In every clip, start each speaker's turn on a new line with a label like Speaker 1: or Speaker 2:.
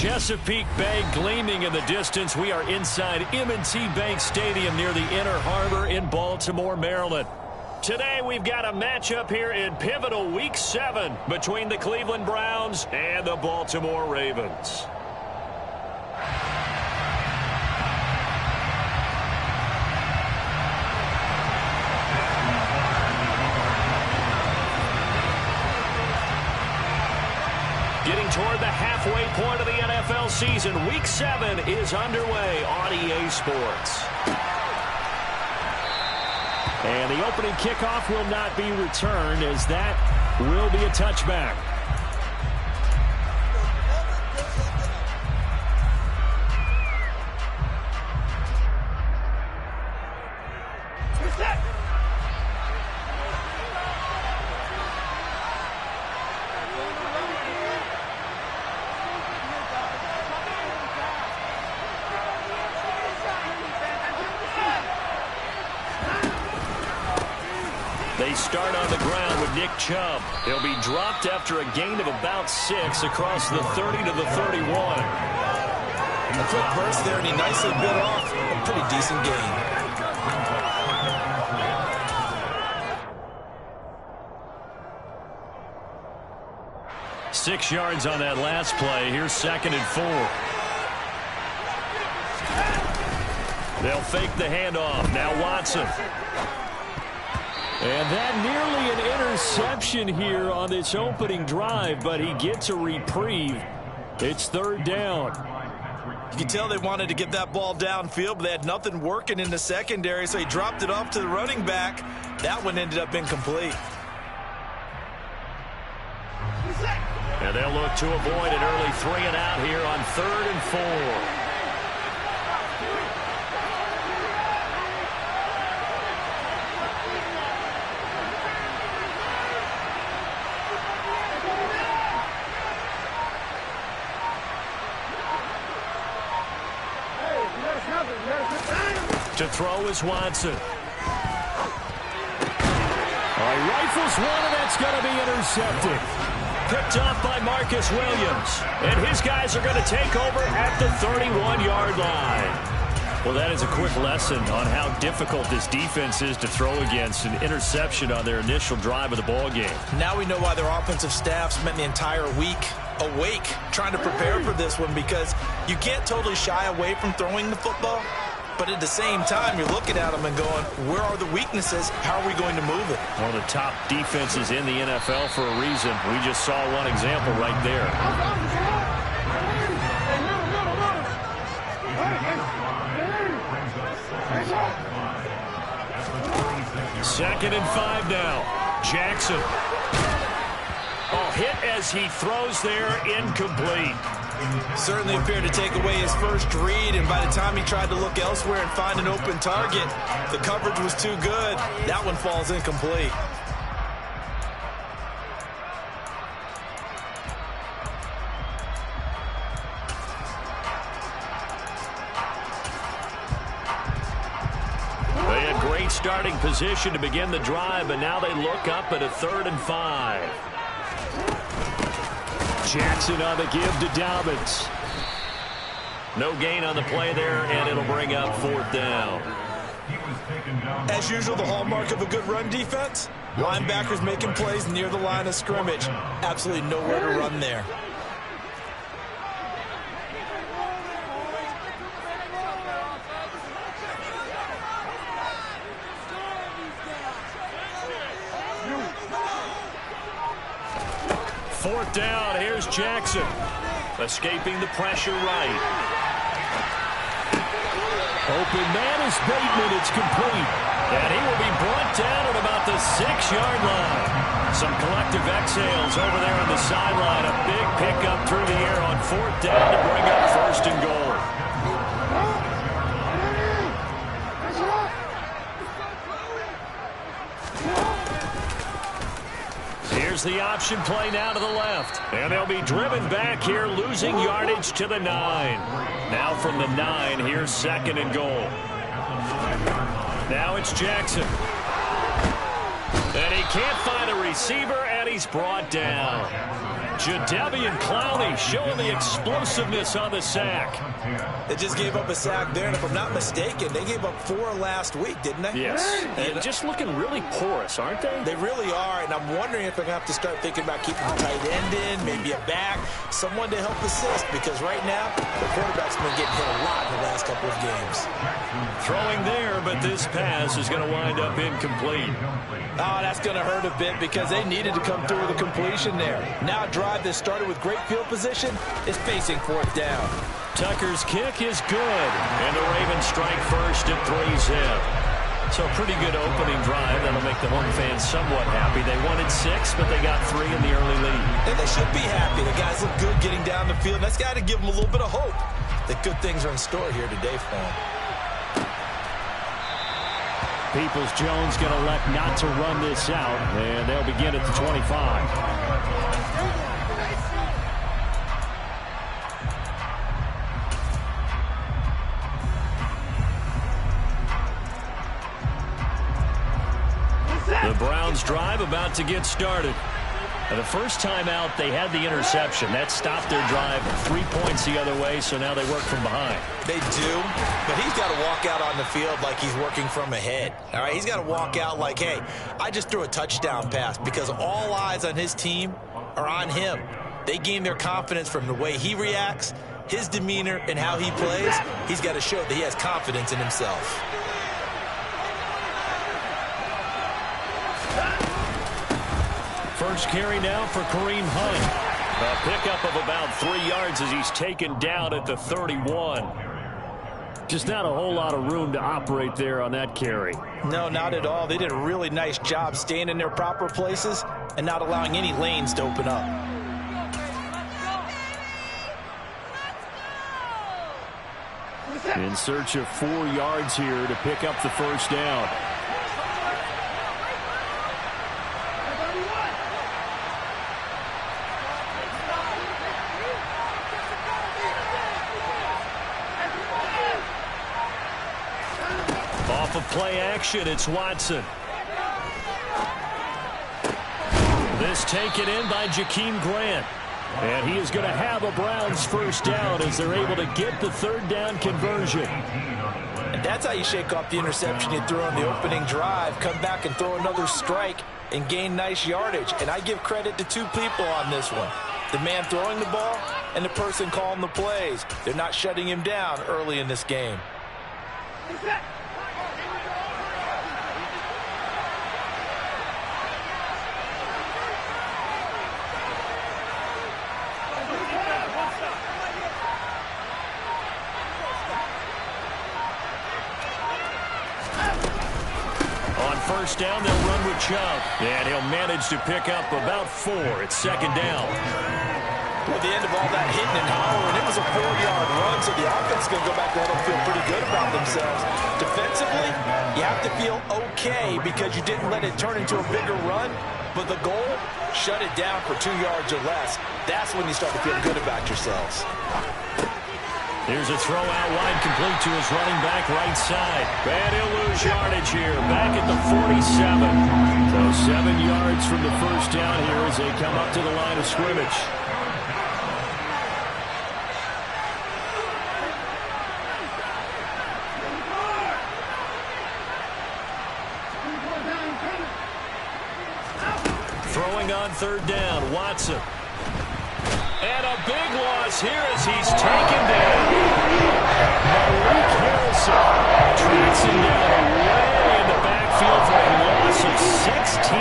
Speaker 1: Chesapeake Bay gleaming in the distance. We are inside M&T Bank Stadium near the Inner Harbor in Baltimore, Maryland. Today we've got a matchup here in pivotal Week 7 between the Cleveland Browns and the Baltimore Ravens. Getting toward the halfway point of the NFL season, Week 7 is underway on EA Sports. And the opening kickoff will not be returned, as that will be a touchback. They start on the ground with Nick Chubb. He'll be dropped after a gain of about 6 across the 30 to the 31.
Speaker 2: A quick burst there, and he nicely bit off a pretty decent gain.
Speaker 1: Six yards on that last play. Here's 2nd and 4. They'll fake the handoff. Now Watson. And that nearly an interception here on this opening drive, but he gets a reprieve. It's 3rd down.
Speaker 2: You can tell they wanted to get that ball downfield, but they had nothing working in the secondary, so he dropped it off to the running back. That one ended up incomplete.
Speaker 1: And they'll look to avoid an early 3-and-out here on 3rd and 4. To throw is Watson. Rifles one, and that's going to be intercepted. Picked off by Marcus Williams. And his guys are going to take over at the 31-yard line. Well, that is a quick lesson on how difficult this defense is to throw against. An interception on their initial drive of the ball game.
Speaker 2: Now we know why their offensive staff spent the entire week awake trying to prepare for this one, because you can't totally shy away from throwing the football. But at the same time, you're looking at them and going, where are the weaknesses? How are we going to move it?
Speaker 1: One of the top defenses in the NFL for a reason. We just saw one example right there. 2nd and 5 now. Jackson. Hit as he throws there, incomplete.
Speaker 2: Certainly appeared to take away his first read, and by the time he tried to look elsewhere and find an open target, the coverage was too good. That one falls incomplete.
Speaker 1: They had great starting position to begin the drive, but now they look up at a 3rd and 5. Jackson on the give to Dobbins. No gain on the play there, and it'll bring up 4th down.
Speaker 2: As usual, the hallmark of a good run defense, linebackers making plays near the line of scrimmage. Absolutely nowhere to run there.
Speaker 1: Fourth down, here's Jackson. Escaping the pressure right. Open man is Bateman, it's complete. And he will be brought down at about the 6-yard line. Some collective exhales over there on the sideline. A big pickup through the air on 4th down to bring up 1st and goal. Here's the option play now to the left. And they'll be driven back here, losing yardage to the 9. Now from the 9, here's 2nd and goal. Now it's Jackson. And he can't find a receiver, and he's brought down. Jadeveon Clowney showing the explosiveness on the sack.
Speaker 2: They just gave up a sack there, and if I'm not mistaken, they gave up 4 last week, didn't they?
Speaker 1: Yes. And just looking really porous, aren't they?
Speaker 2: They really are, and I'm wondering if they're going to have to start thinking about keeping the tight end in, maybe a back, someone to help assist, because right now, the quarterback's been getting hit a lot in the last couple of games.
Speaker 1: Throwing there, but this pass is going to wind up incomplete.
Speaker 2: Oh, that's going to hurt a bit because they needed to come through with a completion there. Now a drive that started with great field position is facing 4th down.
Speaker 1: Tucker's kick is good, and the Ravens strike first at 3-zip. So a pretty good opening drive. That'll make the home fans somewhat happy. They wanted 6, but they got 3 in the early lead. And
Speaker 2: they should be happy. The guys look good getting down the field. That's got to give them a little bit of hope that good things are in store here today for them.
Speaker 1: Peoples-Jones going to elect not to run this out, and they'll begin at the 25. The Browns drive about to get started. And the first time out, they had the interception. That stopped their drive 3 points the other way, so now they work from behind.
Speaker 2: They do, but he's got to walk out on the field like he's working from ahead. All right, he's got to walk out like, hey, I just threw a touchdown pass, because all eyes on his team are on him. They gain their confidence from the way he reacts, his demeanor, and how he plays. He's got to show that he has confidence in himself.
Speaker 1: First carry now for Kareem Hunt. A pickup of about 3 yards as he's taken down at the 31. Just not a whole lot of room to operate there on that carry.
Speaker 2: No, not at all. They did a really nice job staying in their proper places and not allowing any lanes to open up.
Speaker 1: In search of 4 yards here to pick up the first down. Off of play action, it's Watson. This taken in by Jakeem Grant. And he is going to have a Browns first down as they're able to get the 3rd down conversion.
Speaker 2: And that's how you shake off the interception you threw on the opening drive. Come back and throw another strike and gain nice yardage. And I give credit to 2 people on this one. The man throwing the ball and the person calling the plays. They're not shutting him down early in this game.
Speaker 1: First down, they'll run with Chubb. And he'll manage to pick up about 4. It's 2nd down.
Speaker 2: At the end of all that hitting and hollering, it was a 4-yard run, so the offense is going to go back and let them feel pretty good about themselves. Defensively, you have to feel okay because you didn't let it turn into a bigger run, but the goal, shut it down for 2 yards or less. That's when you start to feel good about yourselves.
Speaker 1: Here's a throw out wide, complete to his running back right side. And he'll lose yardage here, back at the 47. So 7 yards from the first down here as they come up to the line of scrimmage. Throwing on 3rd down, Watson. And a big loss here as he's taken down. Malik Harrison tracks him down way in the backfield for a loss of 16.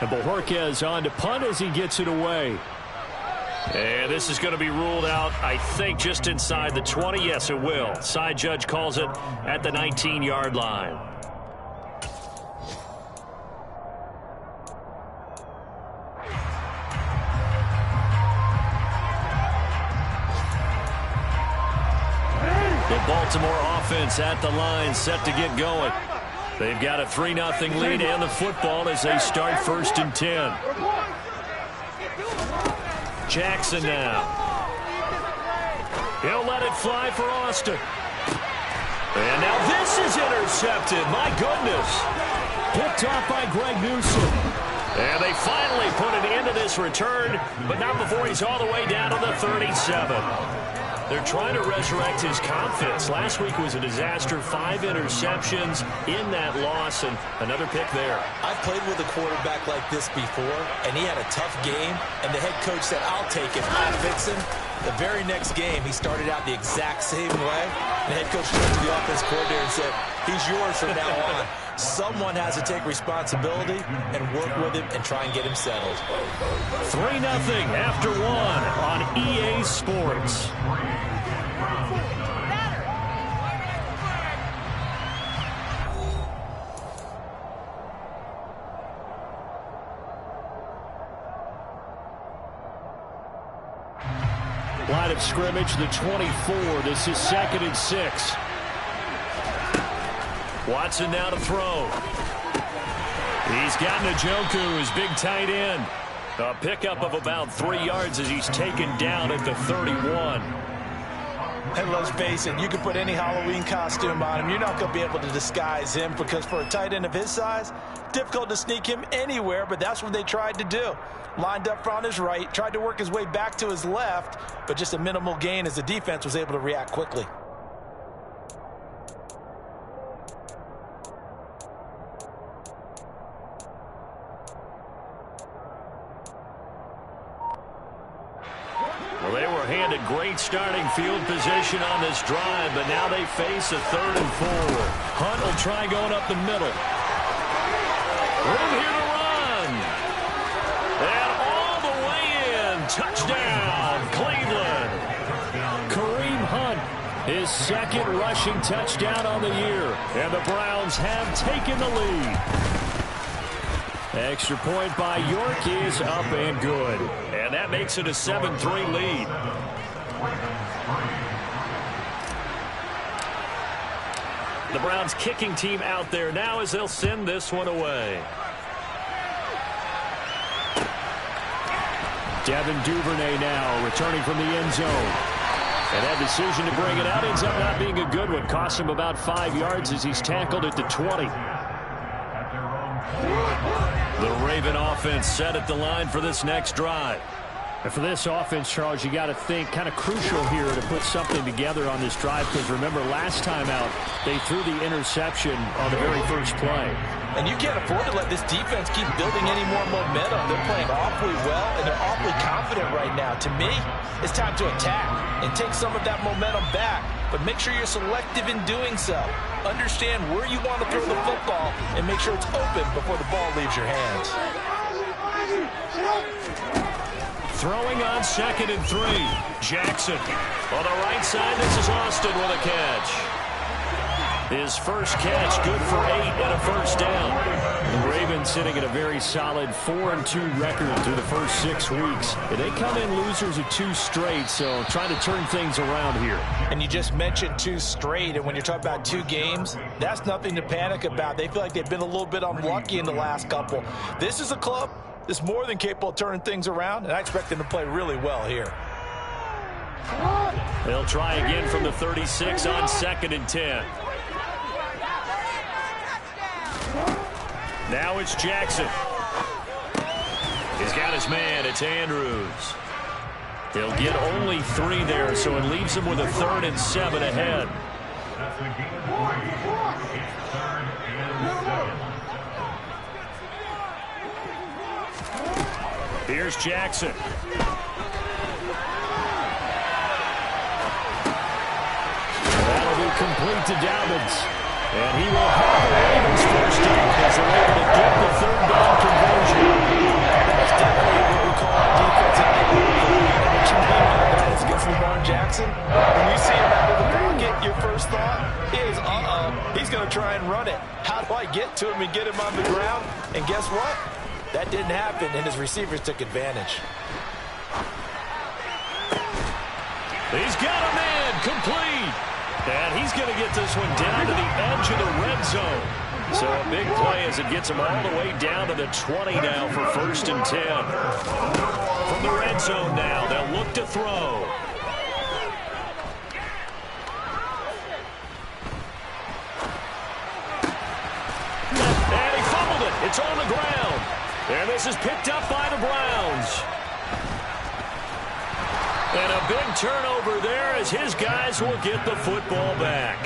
Speaker 1: And Bojorquez on to punt as he gets it away. And this is going to be ruled out, I think, just inside the 20. Yes, it will. Side judge calls it at the 19-yard line. Baltimore offense at the line, set to get going. They've got a 3-0 lead and the football as they start 1st and 10. Jackson now. He'll let it fly for Austin. And now this is intercepted. My goodness. Picked off by Greg Newsome. And they finally put an end to this return, but not before he's all the way down to the 37. They're trying to resurrect his confidence. Last week was a disaster. 5 interceptions in that loss, and another pick there.
Speaker 2: I've played with a quarterback like this before, and he had a tough game, and the head coach said, I'll take it, I'll fix him. The very next game, he started out the exact same way. The head coach turned to the offense coordinator and said, he's yours from now on. Someone has to take responsibility and work with him and try and get him settled.
Speaker 1: 3-0 after 1 on EA Sports. Line of scrimmage, the 24. This is 2nd and 6. Watson now to throw. He's got Njoku, his big tight end. A pickup of about 3 yards as he's taken down at the 31.
Speaker 2: And let's face it, you can put any Halloween costume on him. You're not going to be able to disguise him because for a tight end of his size, difficult to sneak him anywhere, but that's what they tried to do. Lined up on his right, tried to work his way back to his left, but just a minimal gain as the defense was able to react quickly.
Speaker 1: Well, they were handed great starting field position on this drive, but now they face a 3rd and 4. Hunt will try going up the middle. Room here to run. And all the way in. Touchdown, Cleveland. Kareem Hunt, his 2nd rushing touchdown on the year. And the Browns have taken the lead. Extra point by York is up and good. And that makes it a 7-3 lead. The Browns kicking team out there now as they'll send this one away. Devin Duvernay now returning from the end zone. And that decision to bring it out ends up not being a good one. Cost him about 5 yards as he's tackled at the 20. The Raven offense set at the line for this next drive. And for this offense, Charles, you got to think kind of crucial here to put something together on this drive, because remember last time out they threw the interception on the very first play.
Speaker 2: And you can't afford to let this defense keep building any more momentum. They're playing awfully well, and they're awfully confident right now. To me, it's time to attack and take some of that momentum back. But make sure you're selective in doing so. Understand where you want to throw the football and make sure it's open before the ball leaves your hands.
Speaker 1: Throwing on 2nd and 3. Jackson on the right side. This is Austin with a catch. His first catch, good for 8 and a first down. The Ravens sitting at a very solid 4-2 record through the first 6 weeks. And they come in losers of 2 straight, so trying to turn things around here.
Speaker 2: And you just mentioned 2 straight, and when you're talking about 2 games, that's nothing to panic about. They feel like they've been a little bit unlucky in the last couple. This is a club that's more than capable of turning things around, and I expect them to play really well here.
Speaker 1: They'll try again from the 36 on 2nd and 10. Now it's Jackson. He's got his man. It's Andrews. They'll get only 3 there, so it leaves them with a 3rd and 7 ahead. Here's Jackson. That'll be complete to Dobbins. And he will have the Ravens first down as they're able to get the 3rd down conversion.
Speaker 2: That's definitely what we call defensive guidance against Lamar Jackson. When you see him out of the pocket, your first thought is, he's going to try and run it. How do I get to him and get him on the ground? And guess what? That didn't happen, and his receivers took advantage.
Speaker 1: He's got a man complete. And he's going to get this one down to the edge of the red zone. So a big play as it gets him all the way down to the 20 now for 1st and 10. From the red zone now, they'll look to throw. And he fumbles It's on the ground. And this is picked up by the Browns. And a big turnover there as his guys will get the football back.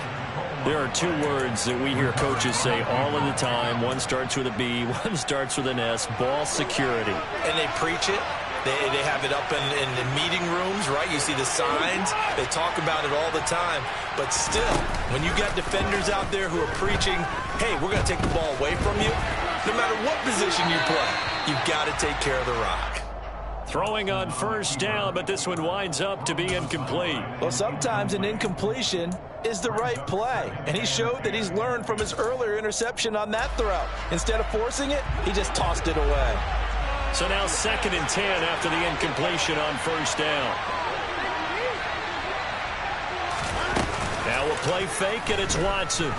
Speaker 1: There are two words that we hear coaches say all of the time. One starts with a B, one starts with an S, ball security.
Speaker 2: And they preach it. They have it up in meeting rooms, right? You see the signs. They talk about it all the time. But still, when you got defenders out there who are preaching, hey, we're going to take the ball away from you, no matter what position you play, you've got to take care of the rock.
Speaker 1: Throwing on first down, but this one winds up to be incomplete.
Speaker 2: Well, sometimes an incompletion is the right play. And he showed that he's learned from his earlier interception on that throw. Instead of forcing it, he just tossed it away.
Speaker 1: So now 2nd and 10 after the incompletion on first down. Now a play fake, and it's Watson.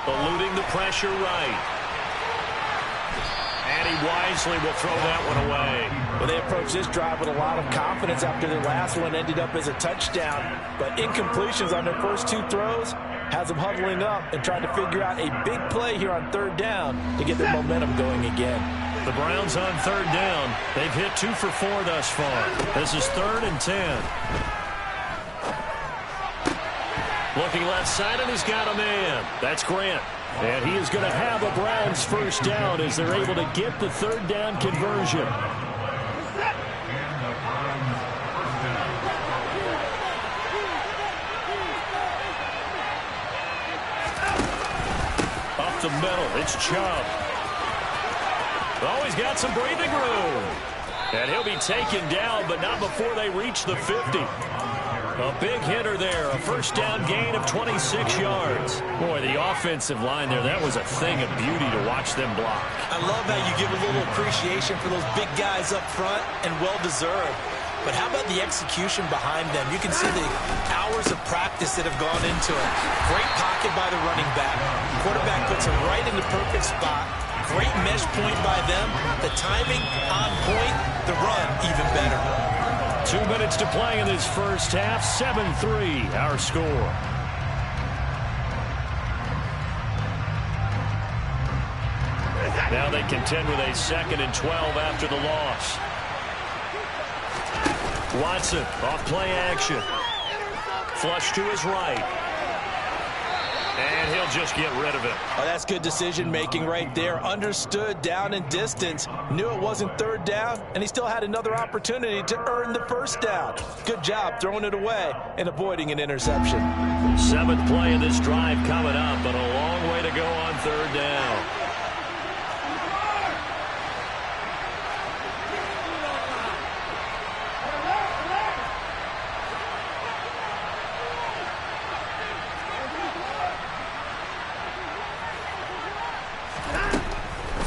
Speaker 1: Eluding the pressure right. And he wisely will throw that one away.
Speaker 2: Well, they approached this drive with a lot of confidence after their last one ended up as a touchdown. But incompletions on their first two throws has them huddling up and trying to figure out a big play here on 3rd down to get their momentum going again.
Speaker 1: The Browns on 3rd down. They've hit 2 for 4 thus far. This is 3rd and 10. Looking left side, and he's got a man. That's Grant. And he is going to have a Browns first down as they're able to get the 3rd down conversion. Up the middle, it's Chubb. Oh, he's got some breathing room. And he'll be taken down, but not before they reach the 50. A big hitter there, a first down gain of 26 yards. Boy, the offensive line there, that was a thing of beauty to watch them block.
Speaker 2: I love how you give a little appreciation for those big guys up front, and well-deserved. But how about the execution behind them? You can see the hours of practice that have gone into it. Great pocket by the running back. Quarterback puts him right in the perfect spot. Great mesh point by them. The timing on point. The run even better.
Speaker 1: 2 minutes to play in this first half. 7-3 our score. Now they contend with a 2nd and 12 after the loss. Watson off play action. Flush to his right. And he'll just get rid of it.
Speaker 2: Oh, that's good decision-making right there. Understood down and distance. Knew it wasn't 3rd down, and he still had another opportunity to earn the first down. Good job throwing it away and avoiding an interception.
Speaker 1: 7th play of this drive coming up, but a long way to go on 3rd down.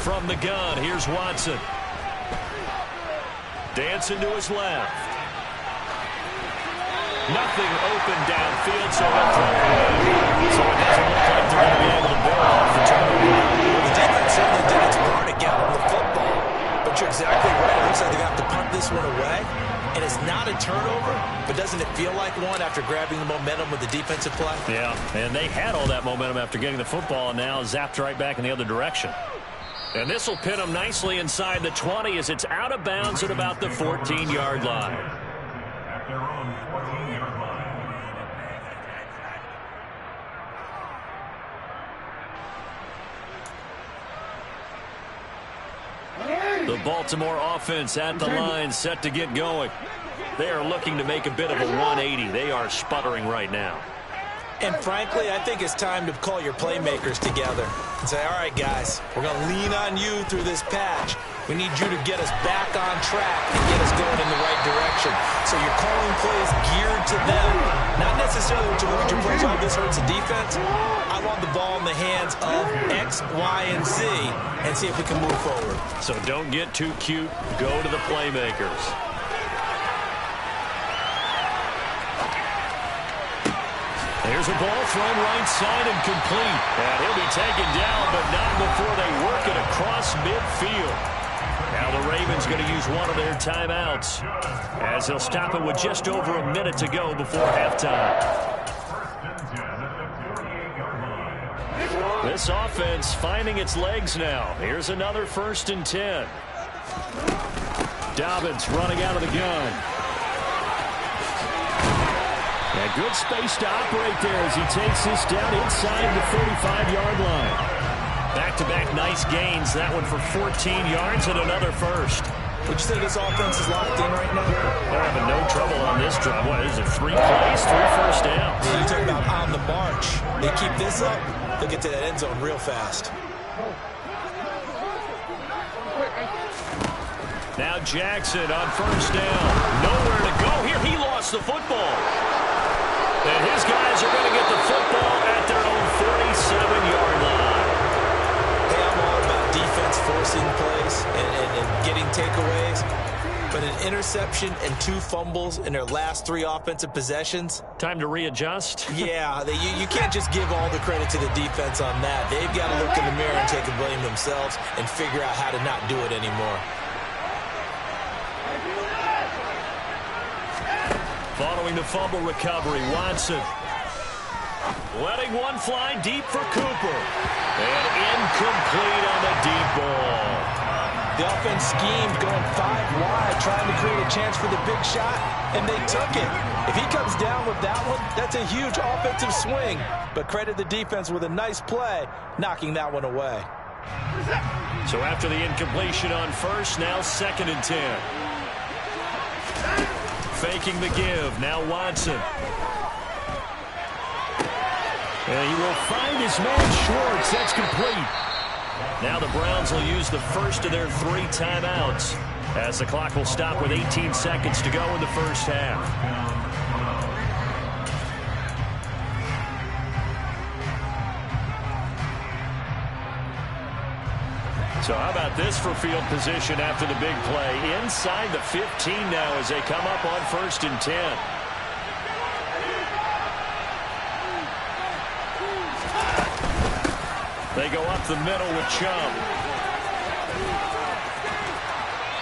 Speaker 1: From the gun, here's Watson. Dancing to his left. Nothing open downfield, so they'll throw it away. So it doesn't look like they're going to be able to build off the turnover.
Speaker 2: The defense certainly did its part to get them the football. But you're exactly right. It looks like they have to punt this one away. And it's not a turnover, but doesn't it feel like one after grabbing the momentum with the defensive play?
Speaker 1: Yeah, and they had all that momentum after getting the football, and now zapped right back in the other direction. And this will pin them nicely inside the 20 as it's out of bounds at about the 14-yard line. The Baltimore offense at the line, set to get going. They are looking to make a bit of a 180. They are sputtering right now.
Speaker 2: And frankly, I think it's time to call your playmakers together and say, all right, guys, we're going to lean on you through this patch. We need you to get us back on track and get us going in the right direction. So you're calling plays geared to them, not necessarily to look at your plays, oh, this hurts the defense. I want the ball in the hands of X, Y, and Z and see if we can move forward.
Speaker 1: So don't get too cute. Go to the playmakers. There's a ball thrown right side and complete. And he'll be taken down, but not before they work it across midfield. Now the Ravens going to use one of their timeouts as they'll stop it with just over a minute to go before halftime. This offense finding its legs now. Here's another 1st and 10. Dobbins running out of the gun. And good space to operate there as he takes this down inside the 35-yard line. Back-to-back nice gains. That one for 14 yards and another first.
Speaker 2: Would you say this offense is locked in right now?
Speaker 1: They're having no trouble on this drive. What is it, 3 plays, 3 first downs?
Speaker 2: Yeah, you talk about on the march. They keep this up, they'll get to that end zone real fast.
Speaker 1: Now Jackson on 1st down. Nowhere to go here. He lost the football. And his guys are going to get the football at their own 47-yard line.
Speaker 2: Hey, I'm all about defense forcing plays and getting takeaways. But an interception and 2 fumbles in their last 3 offensive possessions.
Speaker 1: Time to readjust.
Speaker 2: Yeah, you can't just give all the credit to the defense on that. They've got to look in the mirror and take the blame themselves and figure out how to not do it anymore.
Speaker 1: Following the fumble recovery, Watson letting one fly deep for Cooper. And incomplete on the deep ball.
Speaker 2: The offense schemed going 5 wide, trying to create a chance for the big shot, and they took it. If he comes down with that one, that's a huge offensive swing. But credit the defense with a nice play, knocking that one away.
Speaker 1: So after the incompletion on 1st, now 2nd and 10. Faking the give. Now Watson. And he will find his man Schwartz. That's complete. Now the Browns will use the first of their 3 timeouts as the clock will stop with 18 seconds to go in the first half. So how about this for field position after the big play? Inside the 15 now as they come up on 1st and 10. They go up the middle with Chubb.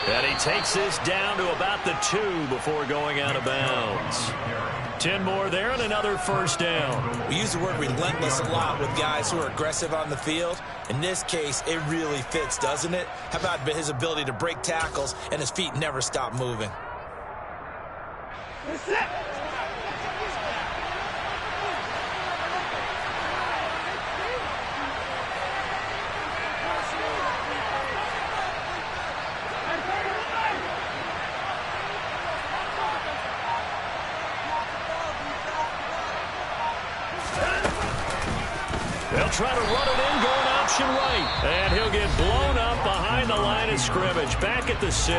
Speaker 1: And he takes this down to about the 2 before going out of bounds. 10 more there and another 1st down.
Speaker 2: We use the word relentless a lot with guys who are aggressive on the field. In this case, it really fits, doesn't it? How about his ability to break tackles and his feet never stop moving?
Speaker 1: They'll try to run it in, going option right. And he'll get blown up behind the line of scrimmage. Back at the 6.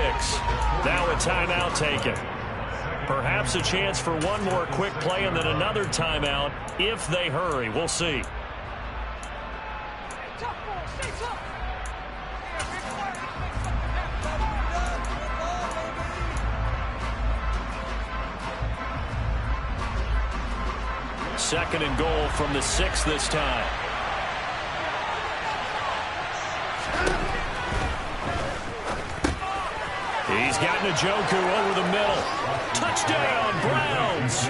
Speaker 1: Now a timeout taken. Perhaps a chance for one more quick play and then another timeout if they hurry. We'll see. Second and goal from the 6 this time. He's got Njoku over the middle. Touchdown, Browns.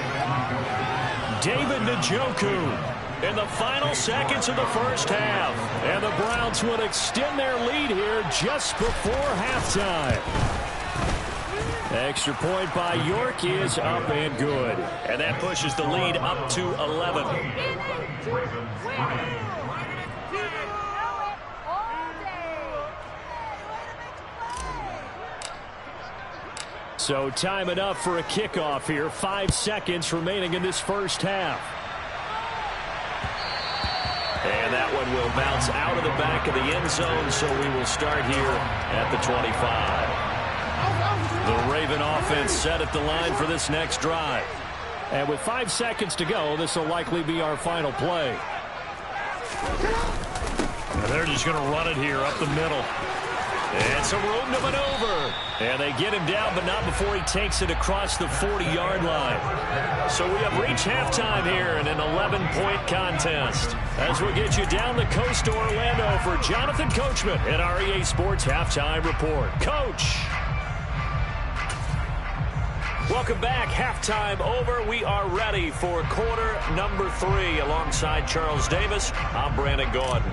Speaker 1: David Njoku in the final seconds of the first half. And the Browns would extend their lead here just before halftime. Extra point by York is up and good. And that pushes the lead up to 11. So time enough for a kickoff here. 5 seconds remaining in this first half. And that one will bounce out of the back of the end zone, so we will start here at the 25. The Raven offense set at the line for this next drive. And with 5 seconds to go, this will likely be our final play. And they're just going to run it here up the middle. And some room to maneuver. And they get him down, but not before he takes it across the 40-yard line. So we have reached halftime here in an 11-point contest. As we'll get you down the coast to Orlando for Jonathan Coachman at our EA Sports Halftime Report. Coach. Welcome back. Halftime over. We are ready for quarter number 3. Alongside Charles Davis, I'm Brandon Gaudin.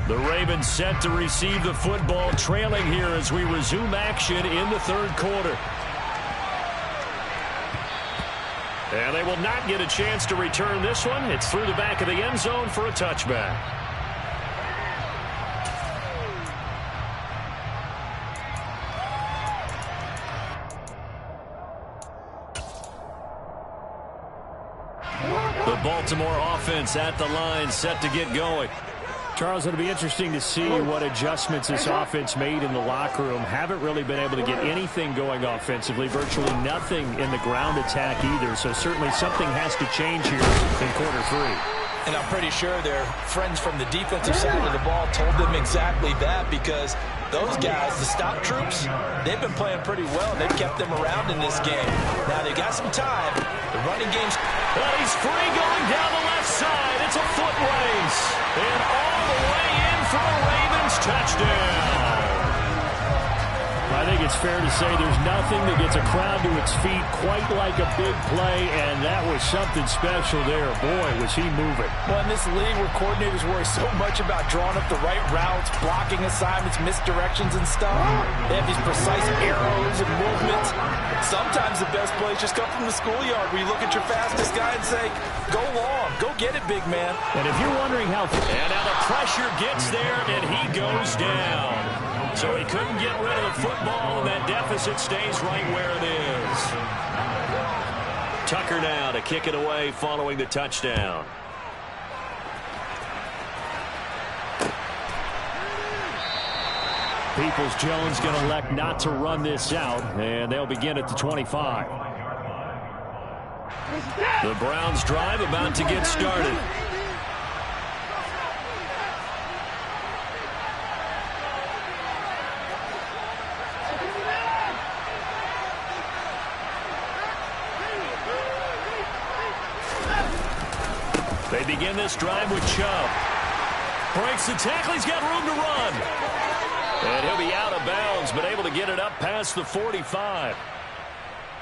Speaker 1: The Ravens set to receive the football, trailing here as we resume action in the third quarter. And they will not get a chance to return this one. It's through the back of the end zone for a touchback. The Baltimore offense at the line, set to get going. Charles, it'll be interesting to see what adjustments this offense made in the locker room. Haven't really been able to get anything going offensively, virtually nothing in the ground attack either. So certainly something has to change here in quarter 3.
Speaker 2: And I'm pretty sure their friends from the defensive side of the ball told them exactly that, because those guys, the stop troops, they've been playing pretty well. They've kept them around in this game. Now they got some time. The running game's...
Speaker 1: Well, he's free going down the left side. It's a foot race. And all the way in for a Ravens touchdown. I think it's fair to say there's nothing that gets a crowd to its feet quite like a big play, and that was something special there. Boy, was he moving.
Speaker 2: Well, in this league where coordinators worry so much about drawing up the right routes, blocking assignments, misdirections and stuff, they have these precise arrows and movements. Sometimes the best plays just come from the schoolyard where you look at your fastest guy and say, go long, go get it, big man.
Speaker 1: And if you're wondering how... And now the pressure gets there, and he goes down. So he couldn't get rid of the football, and that deficit stays right where it is. Tucker now to kick it away following the touchdown. Peoples-Jones going to elect not to run this out, and they'll begin at the 25. The Browns drive about to get started. They begin this drive with Chubb. Breaks the tackle. He's got room to run. And he'll be out of bounds, but able to get it up past the 45.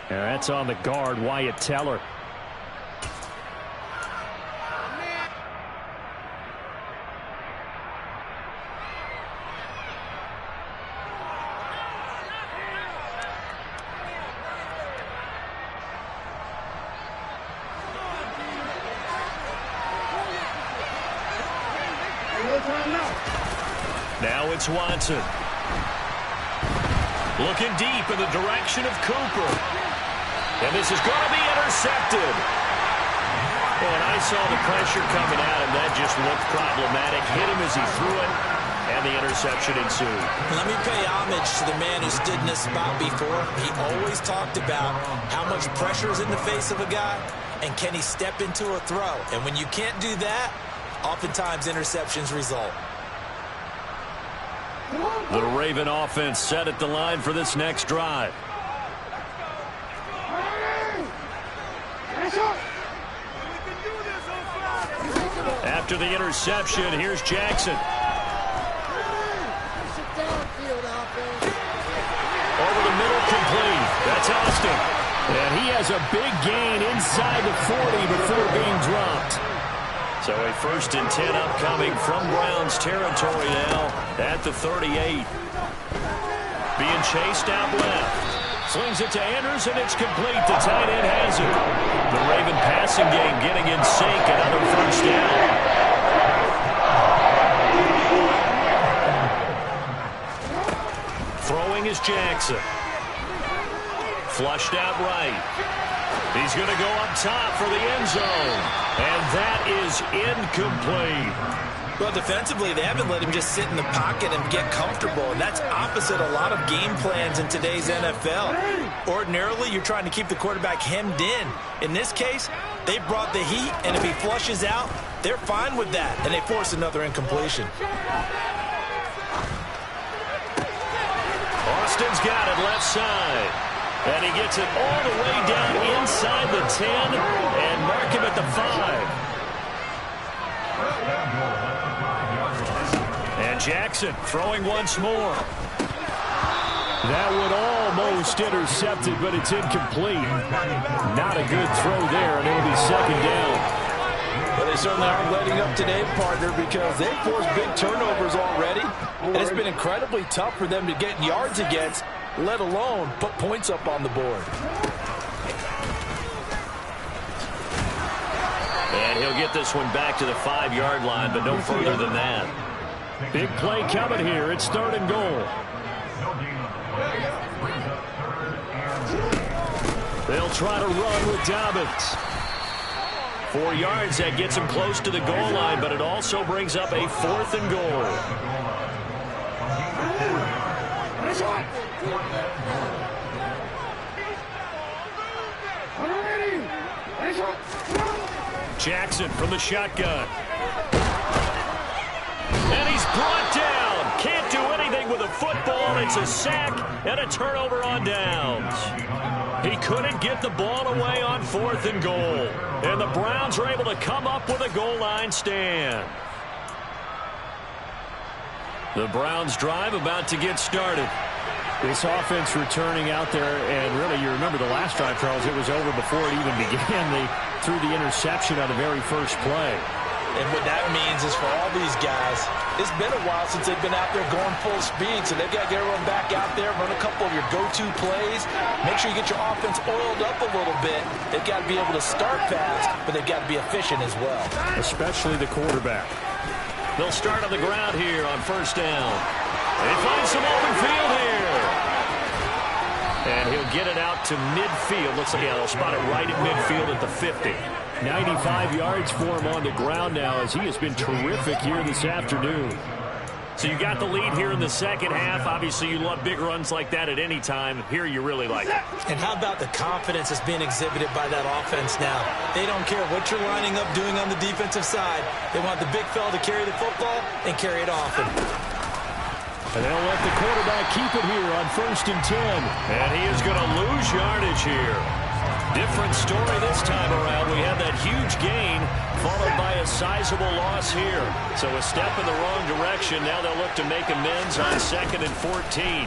Speaker 1: And that's on the guard, Wyatt Teller. Now it's Watson. Looking deep in the direction of Cooper. And this is going to be intercepted. And I saw the pressure coming at him. That just looked problematic. Hit him as he threw it, and the interception ensued.
Speaker 2: Let me pay homage to the man who stood in this spot before. He always talked about how much pressure is in the face of a guy, and can he step into a throw. And when you can't do that, oftentimes interceptions result.
Speaker 1: The Raven offense set at the line for this next drive. After the interception, here's Jackson. Over the middle, complete. That's Austin. And he has a big gain inside the 40 before being dropped. So a 1st and 10 upcoming from Browns territory now at the 38. Being chased out left. Slings it to Andrews, and it's complete. The tight end has it. The Raven passing game getting in sync. Another 1st down. Throwing is Jackson. Flushed out right. He's going to go up top for the end zone. And that is incomplete.
Speaker 2: Well, defensively, they haven't let him just sit in the pocket and get comfortable. And that's opposite a lot of game plans in today's NFL. Ordinarily, you're trying to keep the quarterback hemmed in. In this case, they brought the heat, and if he flushes out, they're fine with that. And they force another incompletion.
Speaker 1: Austin's got it left side. And he gets it all the way down inside the 10 and mark him at the 5. And Jackson throwing once more. That would all Almost intercepted, but it's incomplete. Not a good throw there, and it'll be second down.
Speaker 2: Well, they certainly aren't letting up today, partner, because they've forced big turnovers already, and it's been incredibly tough for them to get yards against, let alone put points up on the board.
Speaker 1: And he'll get this one back to the 5-yard line, but no further than that. Big play coming here. It's 3rd and goal. They'll try to run with Dobbins. 4 yards, that gets him close to the goal line, but it also brings up a 4th and goal. Jackson from the shotgun. And he's brought down. Can't do anything with a football. It's a sack and a turnover on downs. He couldn't get the ball away on 4th and goal. And the Browns are able to come up with a goal line stand. The Browns drive about to get started. This offense returning out there, and really you remember the last drive, Charles, it was over before it even began. They threw the interception on the very first play.
Speaker 2: And what that means is for all these guys, it's been a while since they've been out there going full speed, so they've got to get everyone back out there, run a couple of your go-to plays, make sure you get your offense oiled up a little bit. They've got to be able to start fast, but they've got to be efficient as well.
Speaker 1: Especially the quarterback. They'll start on the ground here on 1st down. They find some open field here. And he'll get it out to midfield. Looks like they'll spot it right at midfield at the 50. 95 yards for him on the ground now as he has been terrific here this afternoon. So you got the lead here in the second half. Obviously, you love big runs like that at any time. Here you really like it.
Speaker 2: And how about the confidence that's being exhibited by that offense now? They don't care what you're lining up doing on the defensive side. They want the big fella to carry the football and carry it often.
Speaker 1: And they'll let the quarterback keep it here on 1st and 10. And he is going to lose yardage here. Different story this time around. We have that huge gain followed by a sizable loss here. So a step in the wrong direction. Now they'll look to make amends on 2nd and 14.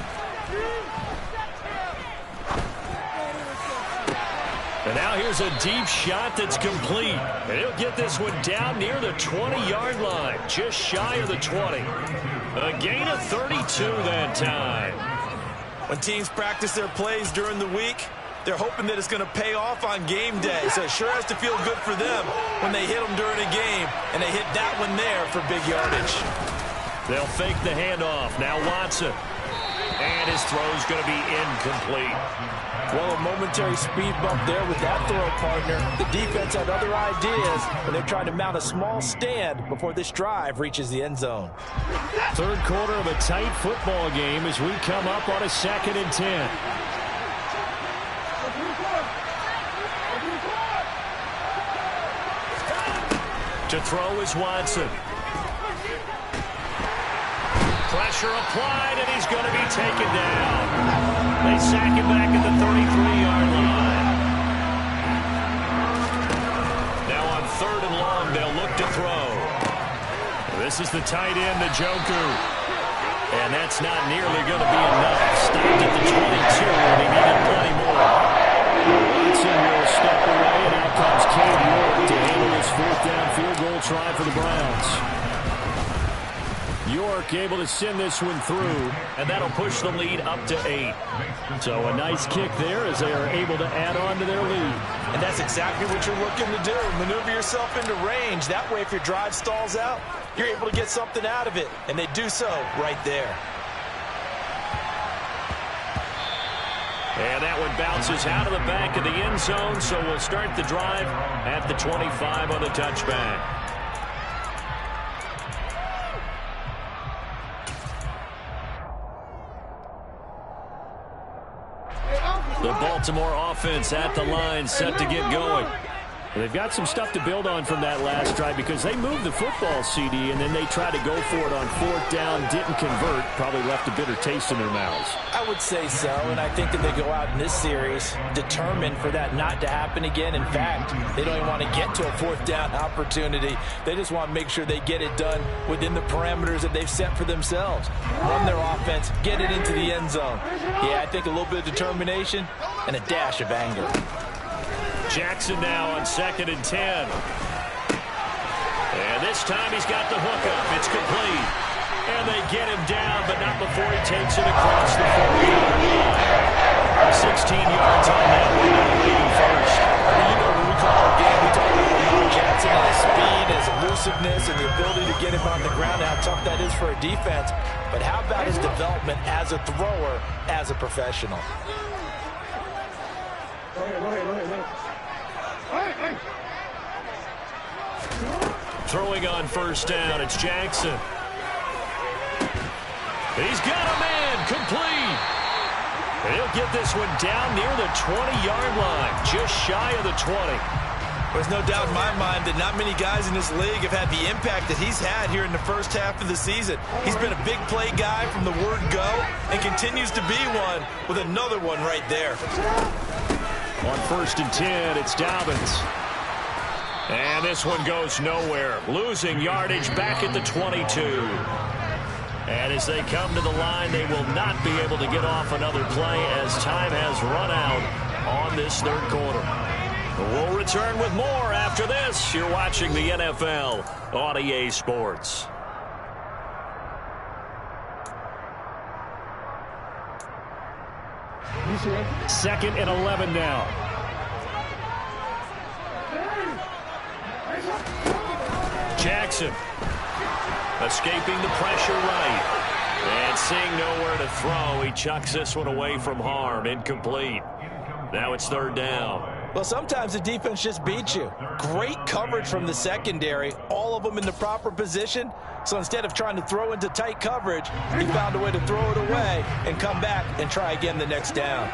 Speaker 1: And now here's a deep shot that's complete. And he'll get this one down near the 20-yard line, just shy of the 20. A gain of 32 that time.
Speaker 2: When teams practice their plays during the week, they're hoping that it's going to pay off on game day. So it sure has to feel good for them when they hit them during a game, and they hit that one there for big yardage.
Speaker 1: They'll fake the handoff. Now Watson. And his throw's going to be incomplete.
Speaker 2: Well, a momentary speed bump there with that throw, partner. The defense had other ideas, and they're trying to mount a small stand before this drive reaches the end zone.
Speaker 1: 3rd quarter of a tight football game as we come up on a 2nd and 10. To throw is Watson. Pressure applied, and he's going to be taken down. They sack him back at the 33-yard line. Now on 3rd and long, they'll look to throw. This is the tight end, Njoku. And that's not nearly going to be enough. Stopped at the 22, and he needed plenty more. Watson will step away, and out comes Cade York to handle this 4th down field goal try for the Browns. York able to send this one through, and that'll push the lead up to 8. So a nice kick there as they are able to add on to their lead.
Speaker 2: And that's exactly what you're looking to do. Maneuver yourself into range. That way, if your drive stalls out, you're able to get something out of it. And they do so right there.
Speaker 1: And that one bounces out of the back of the end zone, so we'll start the drive at the 25 on the touchback. The Baltimore offense at the line, set to get going. They've got some stuff to build on from that last drive because they moved the football, CD, and then they tried to go for it on 4th down, didn't convert, probably left a bitter taste in their mouths.
Speaker 2: I would say so, and I think that they go out in this series determined for that not to happen again. In fact, they don't even want to get to a 4th down opportunity. They just want to make sure they get it done within the parameters that they've set for themselves. Run their offense, get it into the end zone. Yeah, I think a little bit of determination and a dash of anger.
Speaker 1: Jackson now on 2nd and 10. And this time he's got the hook up. It's complete. And they get him down, but not before he takes it across the 40-yard line. 16 yards on that one, now leading first.
Speaker 2: You know, when we call our game, we talk about Lamar Jackson and his speed, his elusiveness, and the ability to get him on the ground, and how tough that is for a defense. But how about his development as a thrower, as a professional?
Speaker 1: Throwing on 1st down, it's Jackson. He's got a man, complete. He'll get this one down near the 20-yard line, just shy of the 20.
Speaker 2: There's no doubt in my mind that not many guys in this league have had the impact that he's had here in the first half of the season. He's been a big play guy from the word go and continues to be one with another one right there.
Speaker 1: On 1st and 10, it's Dobbins. And this one goes nowhere. Losing yardage back at the 22. And as they come to the line, they will not be able to get off another play as time has run out on this 3rd quarter. We'll return with more after this. You're watching the NFL on EA Sports. Second and 11 now. Jackson escaping the pressure right. And seeing nowhere to throw, he chucks this one away from harm. Incomplete. Now it's 3rd down.
Speaker 2: Well, sometimes the defense just beats you. Great coverage from the secondary, all of them in the proper position. So instead of trying to throw into tight coverage, he found a way to throw it away and come back and try again the next down.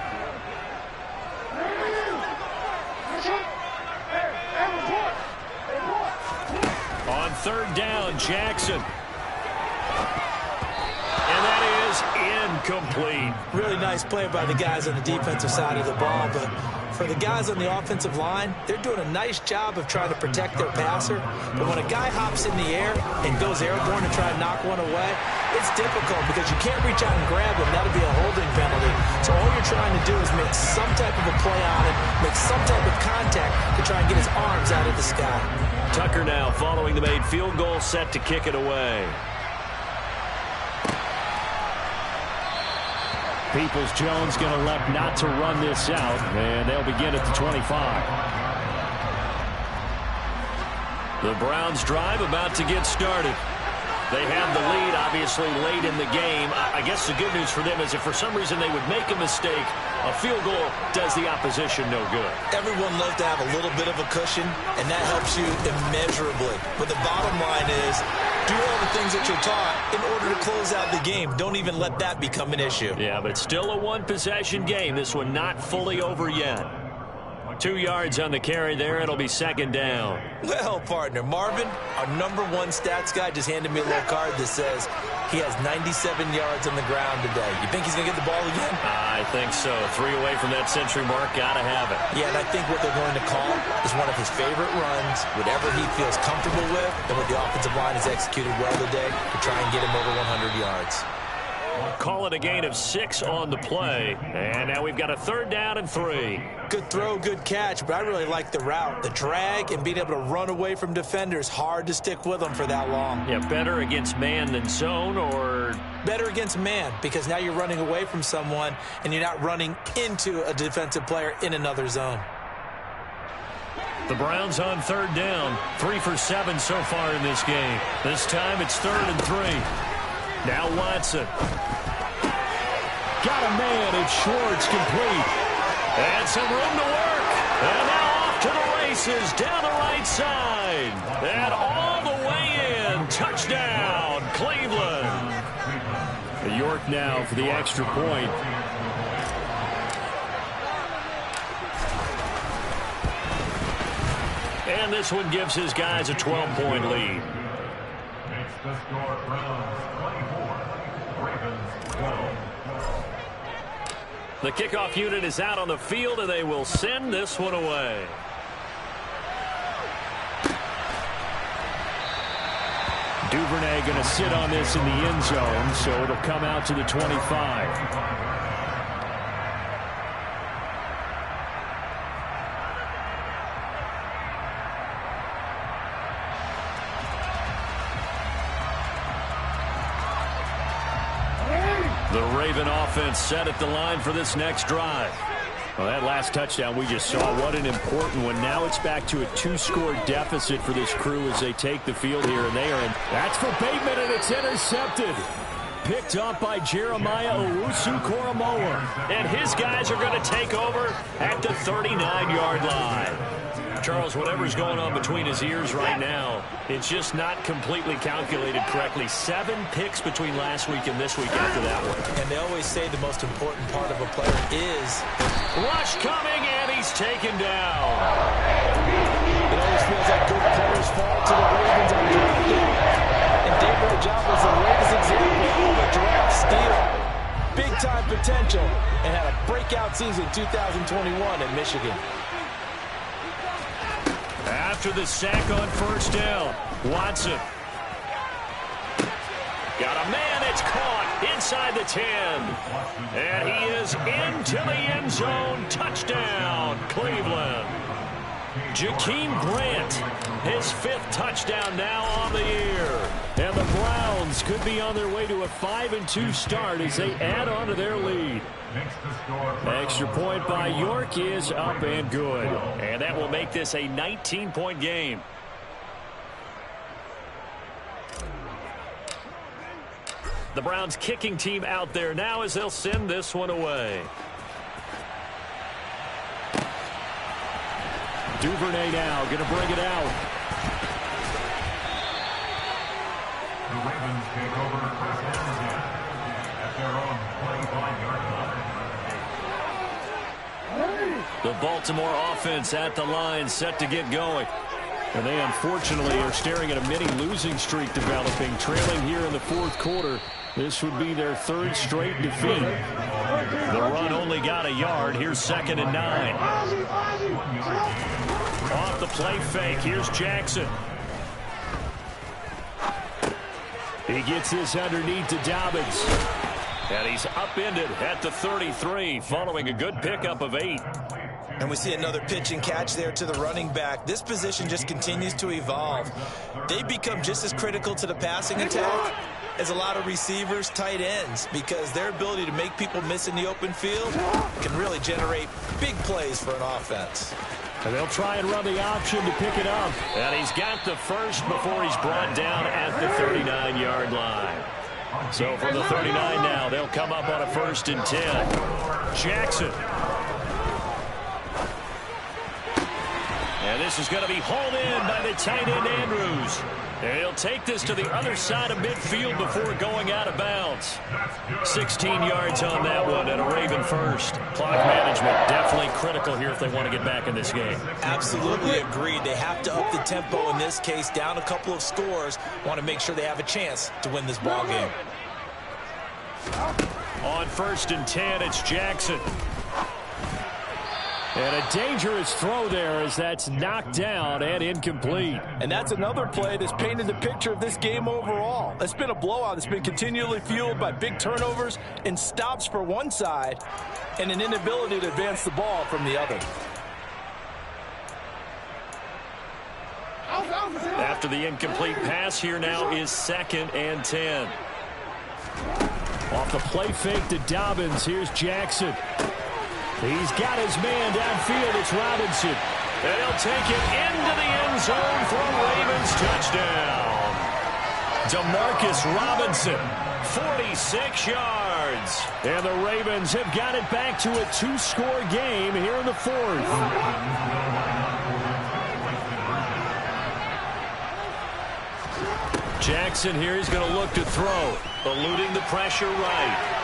Speaker 1: On 3rd down, Jackson. And that is incomplete.
Speaker 2: Really nice play by the guys on the defensive side of the ball, but for the guys on the offensive line, they're doing a nice job of trying to protect their passer. But when a guy hops in the air and goes airborne to try and knock one away, it's difficult because you can't reach out and grab him. That'll be a holding penalty. So all you're trying to do is make some type of a play on it, make some type of contact to try and get his arms out of the sky.
Speaker 1: Tucker now following the made field goal, set to kick it away. Peoples-Jones going to elect not to run this out, and they'll begin at the 25. The Browns drive about to get started. They have the lead, obviously, late in the game. I guess the good news for them is if for some reason they would make a mistake, a field goal does the opposition no good.
Speaker 2: Everyone loves to have a little bit of a cushion, and that helps you immeasurably. But the bottom line is, do all the things that you're taught in order to close out the game. Don't even let that become an issue.
Speaker 1: Yeah, but it's still a one-possession game. This one not fully over yet. 2 yards on the carry there. It'll be 2nd down.
Speaker 2: Well, partner, Marvin, our #1 stats guy, just handed me a little card that says he has 97 yards on the ground today. You think he's going to get the ball again?
Speaker 1: I think so. 3 away from that century mark. Got to have it.
Speaker 2: Yeah, and I think what they're going to call is one of his favorite runs, whatever he feels comfortable with, and what the offensive line has executed well today to try and get him over 100 yards.
Speaker 1: Call it a gain of 6 on the play. And now we've got a 3rd down and 3.
Speaker 2: Good throw, good catch, but I really like the route. The drag and being able to run away from defenders, hard to stick with them for that long.
Speaker 1: Yeah, better against man than zone, or?
Speaker 2: Better against man, because now you're running away from someone and you're not running into a defensive player in another zone.
Speaker 1: The Browns on 3rd down. 3 for 7 so far in this game. This time it's 3rd and 3. Now Watson. Got a man. It's Schwartz, complete. And some room to work. And now off to the races down the right side. And all the way in. Touchdown, Cleveland. York now for the extra point. And this one gives his guys a 12-point lead.
Speaker 3: Makes the score Browns 24, Ravens 12.
Speaker 1: The kickoff unit is out on the field, and they will send this one away. Duvernay going to sit on this in the end zone, so it'll come out to the 25. The Raven offense set at the line for this next drive. Well, that last touchdown we just saw, what an important one. Now it's back to a 2-score deficit for this crew as they take the field here, and they are in. That's for Bateman, and it's intercepted. Picked up by Jeremiah Owusu-Koramoah. And his guys are going to take over at the 39-yard line. Charles, whatever's going on between his ears right now, it's just not completely calculated correctly. 7 picks between last week and this week after that one.
Speaker 2: And they always say the most important part of a player is...
Speaker 1: Rush coming, and he's taken down.
Speaker 2: It always feels like good players fall to the Ravens on draft day. And David Ojabo is the latest example of a draft steal. Big-time potential, and had a breakout season 2021 in Michigan.
Speaker 1: After the sack on first down, Watson. Got a man, it's caught inside the 10. And he is into the end zone. Touchdown, Cleveland. Jakeem Grant, his 5th touchdown now on the year. And the Browns could be on their way to a 5-2 start as they add on to their lead. Extra point by York is up and good. And that will make this a 19-point game. The Browns kicking team out there now as they'll send this one away. Duvernay now going to bring it out.
Speaker 3: The Ravens take over first down at their own 25-yard line.
Speaker 1: The Baltimore offense at the line, set to get going. And they unfortunately are staring at a mini losing streak developing, trailing here in the 4th quarter. This would be their 3rd straight defeat. The run only got a yard. Here's 2nd and 9. Off the play fake. Here's Jackson. He gets this underneath to Dobbins. And he's upended at the 33 following a good pickup of 8.
Speaker 2: And we see another pitch and catch there to the running back. This position just continues to evolve. They become just as critical to the passing attack as a lot of receivers, tight ends, because their ability to make people miss in the open field can really generate big plays for an offense.
Speaker 1: And they'll try and run the option to pick it up. And he's got the first before he's brought down at the 39-yard line. So from the 39 now, they'll come up on a 1st and 10. Jackson. And this is going to be hauled in by the tight end Andrews. And he'll take this to the other side of midfield before going out of bounds. 16 yards on that one and a Raven first. Clock management definitely critical here if they want to get back in this game.
Speaker 2: Absolutely agreed. They have to up the tempo in this case, down a couple of scores. Want to make sure they have a chance to win this ball game.
Speaker 1: On 1st and 10, it's Jackson. And a dangerous throw there as that's knocked down and incomplete.
Speaker 4: And that's another play that's painted the picture of this game overall. It's been a blowout that's been continually fueled by big turnovers and stops for one side and an inability to advance the ball from the other.
Speaker 1: After the incomplete pass, here now is 2nd and 10. Off the play fake to Dobbins, here's Jackson. He's got his man downfield. It's Robinson. And he'll take it into the end zone for a Ravens touchdown. Demarcus Robinson, 46 yards. And the Ravens have got it back to a 2-score game here in the 4th. Jackson here, he's going to look to throw. Eluding the pressure right.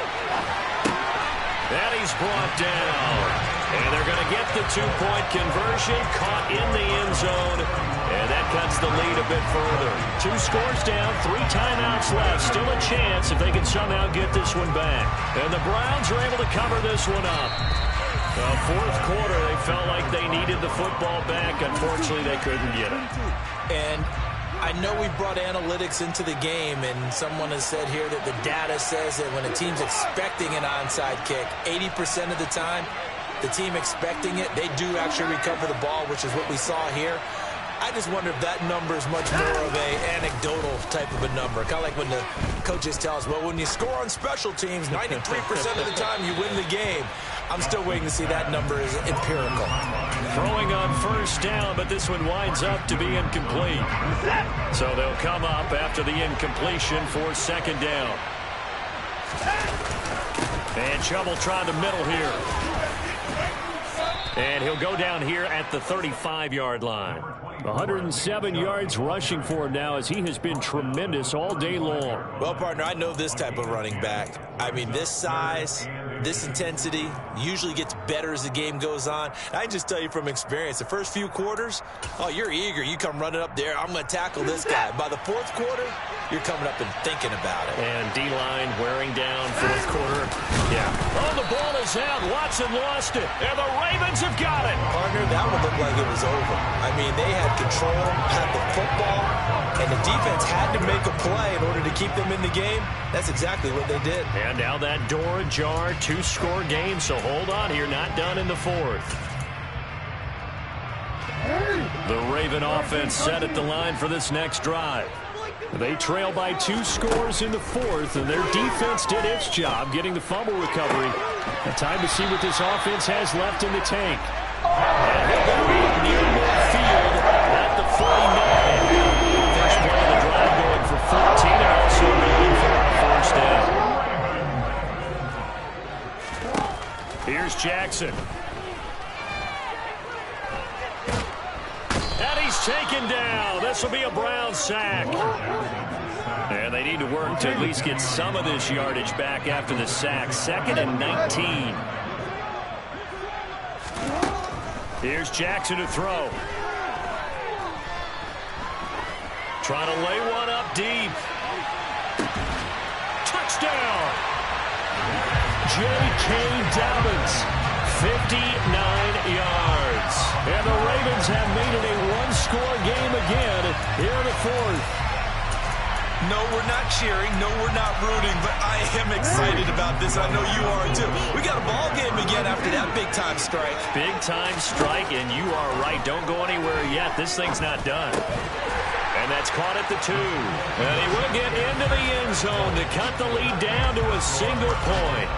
Speaker 1: And he's brought down And they're going to get the two-point conversion, caught in the end zone, and that cuts the lead a bit further. 2 scores down, 3 timeouts left. Still a chance if they can somehow get this one back. And the Browns are able to cover this one up. Fourth quarter, they felt like they needed the football back. Unfortunately, they couldn't get it.
Speaker 2: And I know we brought analytics into the game, and someone has said here that the data says that when a team's expecting an onside kick, 80% of the time, the team expecting it, they do actually recover the ball, which is what we saw here. I just wonder if that number is much more of a anecdotal type of a number. Kind of like when the coaches tell us, well, when you score on special teams, 93% of the time you win the game. I'm still waiting to see that number is empirical.
Speaker 1: Throwing on first down, but this one winds up to be incomplete. So they'll come up after the incompletion for second down. And Chubb will try the middle here. And he'll go down here at the 35-yard line. 107 yards rushing for him now as he has been tremendous all day long.
Speaker 2: Well, partner, I know this type of running back. I mean, this size, this intensity usually gets better as the game goes on. I can just tell you from experience, the first few quarters, oh, you're eager. You come running up there, I'm going to tackle this guy. By the fourth quarter, you're coming up and thinking about it.
Speaker 1: And D-line wearing down fourth quarter. Yeah. Oh, the ball is out. Watson lost it. And the Ravens have got it.
Speaker 2: Partner, that would look like it was over. I mean, they had control, had the football, and the defense had to make a play in order to keep them in the game. That's exactly what they did.
Speaker 1: And now that door ajar, 2-score game, so hold on here, not done in the fourth. The Raven offense set at the line for this next drive. They trail by 2 scores in the fourth, and their defense did its job getting the fumble recovery. Time to see what this offense has left in the tank. And he'll go near midfield at the 49. First play of the drive going for 14 and also going for a first down. Here's Jackson. And he's taken down. This will be a Brown sack. And they need to work to at least get some of this yardage back after the sack. 2nd and 19. Here's Jackson to throw. Trying to lay one up deep. Touchdown! J.K. Dobbins, 59 yards. And the Ravens have made it a 1-score game again here in the fourth.
Speaker 2: No, we're not cheering. No, we're not rooting. But I am excited about this. I know you are, too. We got a ball game again after that big-time strike.
Speaker 1: Big-time strike, and you are right. Don't go anywhere yet. This thing's not done. And that's caught at the 2. And he will get into the end zone to cut the lead down to a single point.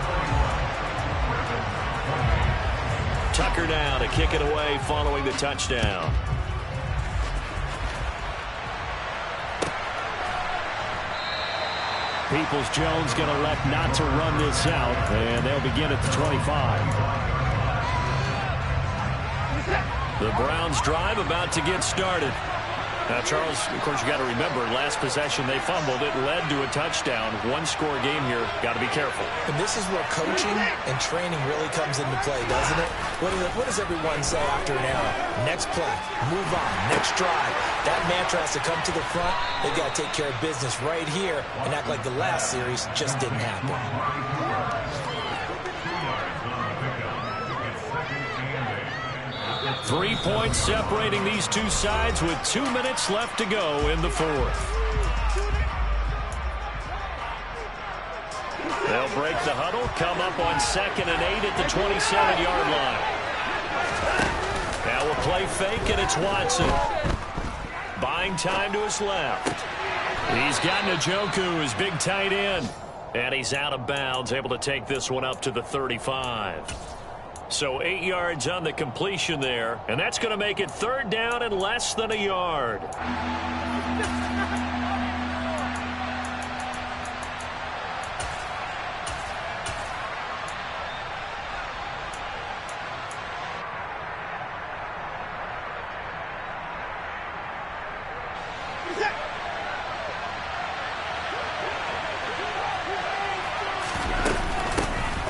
Speaker 1: Tucker now to kick it away following the touchdown. Peoples-Jones going to elect not to run this out, and they'll begin at the 25. The Browns drive about to get started. Now, Charles, of course, you got to remember, last possession they fumbled. It led to a touchdown. 1-score game here. Got to be careful.
Speaker 2: And this is where coaching and training really comes into play, doesn't it? What does everyone say after an error? Next play, move on, next drive. That mantra has to come to the front. They've got to take care of business right here and act like the last series just didn't happen.
Speaker 1: Three points separating these two sides with 2 minutes left to go in the fourth. They'll break the huddle, come up on 2nd and 8 at the 27-yard line. Now we'll play fake, and it's Watson. Buying time to his left. He's got Njoku, his big tight end. And he's out of bounds, able to take this one up to the 35. So 8 yards on the completion there, and that's going to make it 3rd down and less than a yard.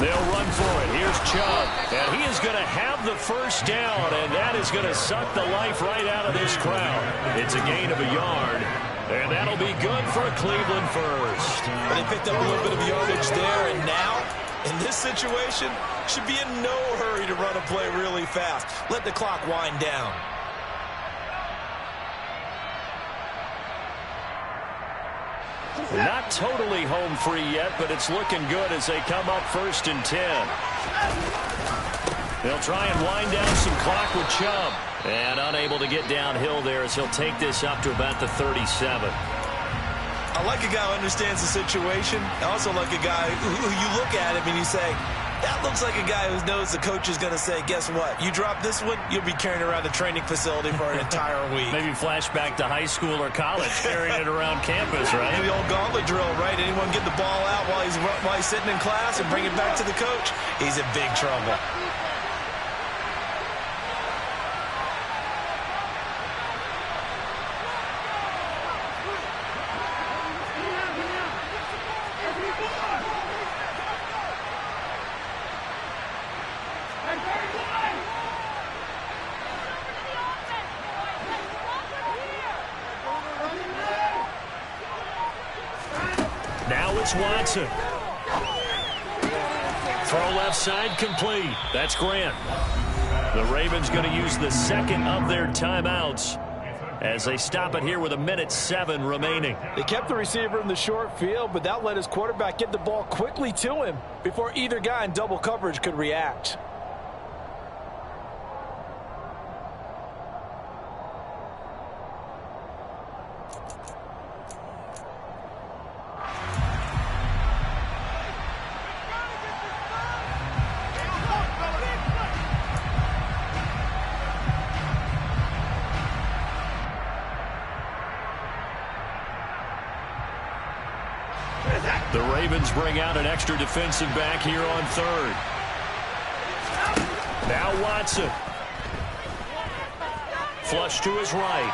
Speaker 1: They'll run for it. Here's Chubb. And he is going to have the first down, and that is going to suck the life right out of this crowd. It's a gain of a yard, and that'll be good for a Cleveland first.
Speaker 2: They picked up a little bit of yardage there, and now, in this situation, should be in no hurry to run a play really fast. Let the clock wind down.
Speaker 1: Not totally home free yet, but it's looking good as they come up 1st and 10. They'll try and wind down some clock with Chubb. And unable to get downhill there as he'll take this up to about the 37.
Speaker 2: I like a guy who understands the situation. I also like a guy who you look at him and you say, that looks like a guy who knows the coach is going to say, guess what? You drop this one, you'll be carrying around the training facility for an entire week.
Speaker 1: Maybe flashback to high school or college, carrying it around campus, right?
Speaker 2: The old gauntlet drill, right? Anyone get the ball out while he's sitting in class and bring it back to the coach? He's in big trouble.
Speaker 1: Watson. Throw left side complete. That's Grant. The Ravens going to use the second of their timeouts as they stop it here with 1:07 remaining.
Speaker 4: They kept the receiver in the short field, but that let his quarterback get the ball quickly to him before either guy in double coverage could react.
Speaker 1: The Ravens bring out an extra defensive back here on 3rd. Now Watson. Flush to his right.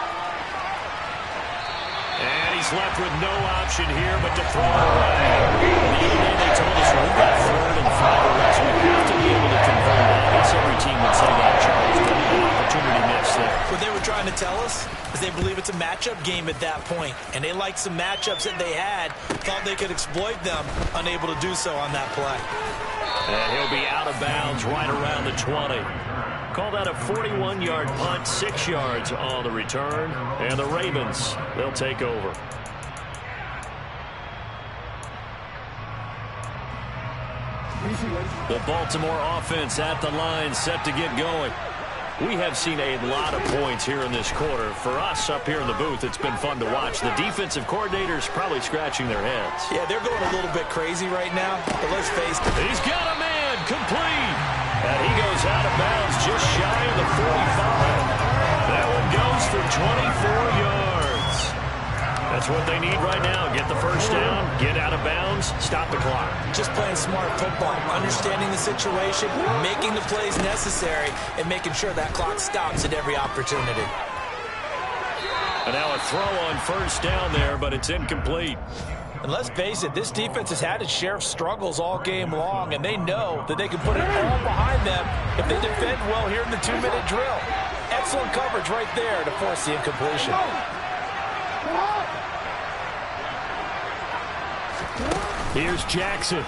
Speaker 1: And he's left with no option here but to throw it away. The other day they told us we've got 3rd and 5 or less. We have to be able to convert it. I guess every team would say that, Charles, but an opportunity missed there.
Speaker 2: What they were trying to tell us is they believe it's a matchup game at that point, and they liked some matchups that they had, thought they could exploit them, unable to do so on that play.
Speaker 1: And he'll be out of bounds right around the 20. Call that a 41-yard punt, 6 yards on the return, and the Ravens, they'll take over. The Baltimore offense at the line, set to get going. We have seen a lot of points here in this quarter. For us up here in the booth, it's been fun to watch. The defensive coordinators probably scratching their heads.
Speaker 2: Yeah, they're going a little bit crazy right now, but let's face it.
Speaker 1: He's got a man, complete. And he goes out of bounds just shy of the 45. That one goes for 24 yards. That's what they need right now. Get the first down, get out of bounds, stop the clock.
Speaker 2: Just playing smart football, understanding the situation, making the plays necessary, and making sure that clock stops at every opportunity.
Speaker 1: And now a throw on first down there, but it's incomplete.
Speaker 4: And let's face it, this defense has had its share of struggles all game long, and they know that they can put it all behind them if they defend well here in the 2-minute drill. Excellent coverage right there to force the incompletion.
Speaker 1: Here's Jackson.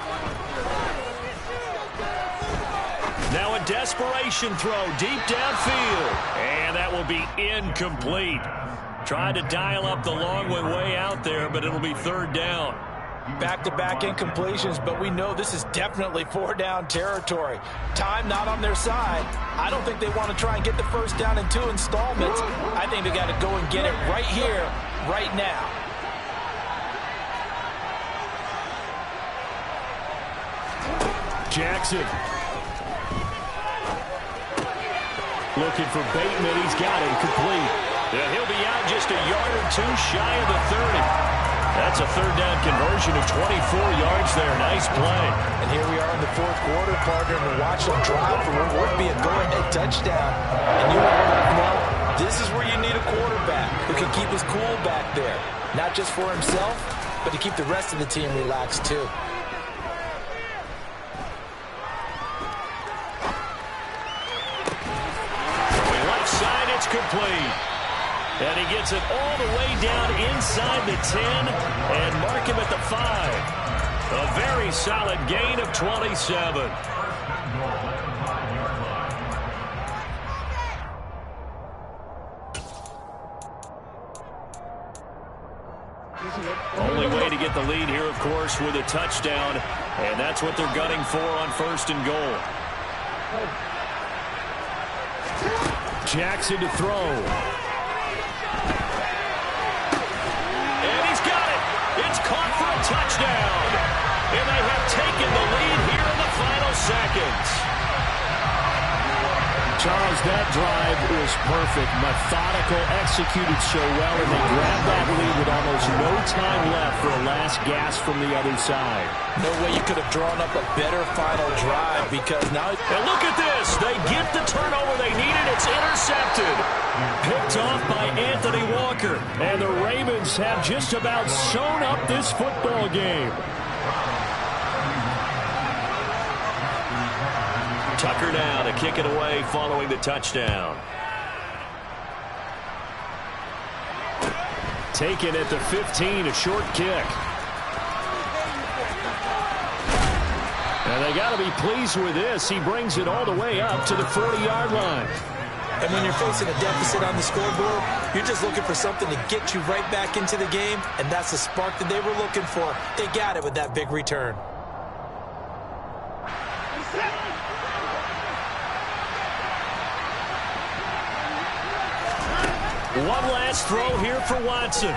Speaker 1: Now a desperation throw deep downfield. And that will be incomplete. Tried to dial up the long way out there, but it'll be 3rd down.
Speaker 4: Back-to-back incompletions, but we know this is definitely 4-down territory. Time not on their side. I don't think they want to try and get the first down in 2 installments. I think they got to go and get it right here, right now.
Speaker 1: Jackson. Looking for Bateman. He's got it complete. Yeah, he'll be out just a yard or 2 shy of the 30. That's a 3rd down conversion of 24 yards there. Nice play.
Speaker 4: And here we are in the 4th quarter, partner, and watch them drive for what would be a go-ahead touchdown. And you know, this is where you need a quarterback who can keep his cool back there. Not just for himself, but to keep the rest of the team relaxed too.
Speaker 1: incomplete. And he gets it all the way down inside the 10 and mark him at the 5. A very solid gain of 27. Only way to get the lead here, of course, with a touchdown. And that's what they're gunning for on 1st and goal. Jackson to throw. And he's got it. It's caught for a touchdown. And they have taken the lead here in the final seconds.
Speaker 5: Charles, that drive was perfect. Methodical, executed so well, and they grabbed that lead with almost no time left for a last gasp from the other side.
Speaker 4: No way you could have drawn up a better final drive because now...
Speaker 1: And look at this. They get the turnover they needed. It's intercepted. Picked off by Anthony Walker.
Speaker 5: And the Ravens have just about sewn up this football game.
Speaker 1: Tucker now to kick it away following the touchdown.
Speaker 5: Taken at the 15, a short kick. And they got to be pleased with this. He brings it all the way up to the 40-yard line.
Speaker 4: And when you're facing a deficit on the scoreboard, you're just looking for something to get you right back into the game, and that's the spark that they were looking for. They got it with that big return.
Speaker 1: One last throw here for Watson.
Speaker 5: A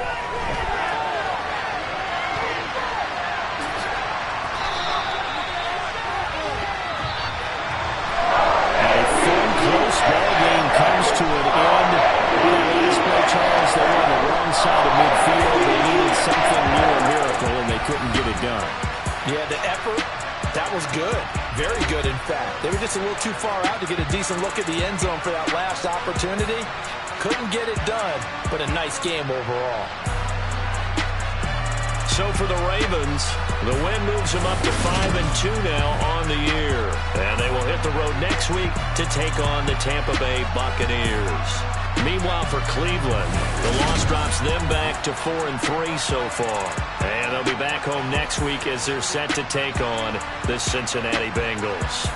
Speaker 5: thin, close ball game comes to an end. In the last play, Charles, they were on the wrong side of midfield. They needed something near a miracle, and they couldn't get it done.
Speaker 4: Yeah, the effort, that was good. Very good, in fact. They were just a little too far out to get a decent look at the end zone for that last opportunity. Couldn't get it done, but a nice game overall.
Speaker 1: So for the Ravens, the win moves them up to 5-2 now on the year. And they will hit the road next week to take on the Tampa Bay Buccaneers. Meanwhile, for Cleveland, the loss drops them back to 4-3 so far. And they'll be back home next week as they're set to take on the Cincinnati Bengals.